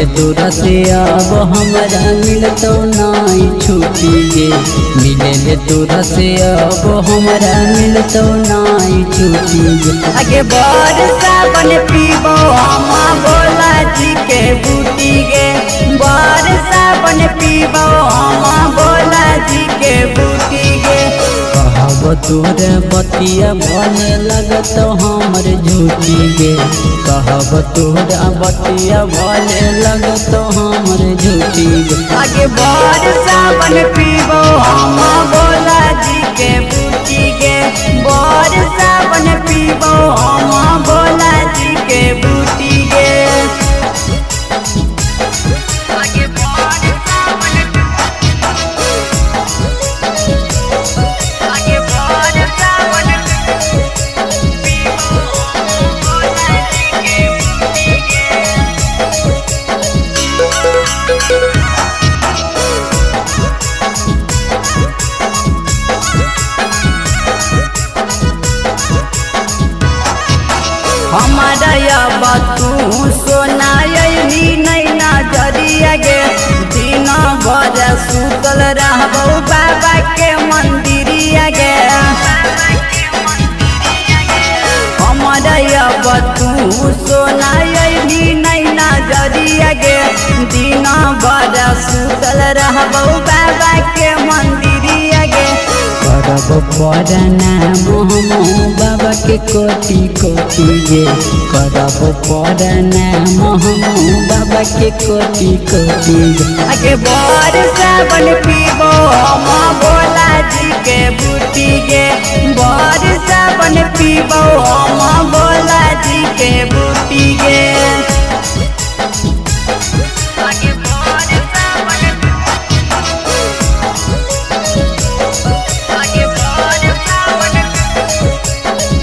मिले तोरा से अब हमरा मिलतो नाई छुट्टी गे। मिले तोरा से अब हमरा मिलतो नाई छुट्टी गे। आगे बर सावन पीबो हम भोला जी के बूटी गे। बर सावन पीबो हम भोला जी के बूटी गे। कहब तोरे बतिया बने लगत हमर झूठी गे। कहब तोरा बतिया बने लगत हमर झूठी गे। आगे बर सावन पीबो हम भोला जी के बूटी गे। बर सावन पीबो हम भोला जी के बूटी गे। आगे बर सावन आगे बर सावन पीबो हम भोला जी के बूटी गे। हमारा अब तू सोनायनी नहीं नजरिया गे। दिन भर सुतल रहबो बाबा के मंदिरिया गे। हमारा अब तू सोनायनी नहीं नजरिया गे। दिन भर सुतल रहबो बाबा के मंदिरिया गे। करब प्रणाम हम बाबा के कोटि कोटि गे। करब प्रणाम हम बाबा के कोटि कोटि गे। आगे बर सावन पीबो हम भोला जी के बूटी गे। बर सावन पीबो हम भोला जी के बूटी गे। आगे बर सावन आगे बर सावन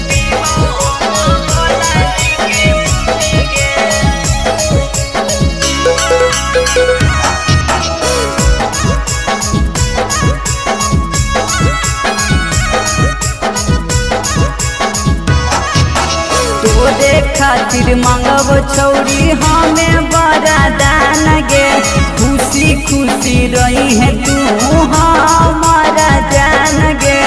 पीबो हम भोला जी के बूटी गे। तोरे खातिर मांगब छौरी हमें बड़ा दान गे। खुशी खुशी रही है तू हमारा जान गे।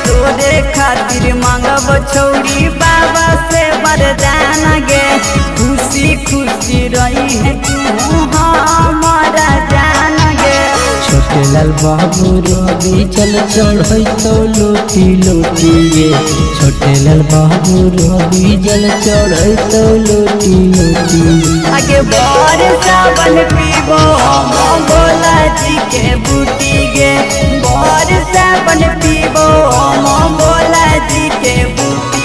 तोरे खातिर मांगब छौरी बाबा से वरदान गे। खुशी खुशी रही है तू हमारा जान गे। छोटे लाल बाबू रवि चल चढ़ैतो लोटी लोटी गे। छोटे लाल बाबू रवि जल चढ़ैतो लोटी लोटी गे। आगे बर सावन पीबो हम भोला जी के बूटी गे। बर सावन पीबो हम भोला जी के बूटी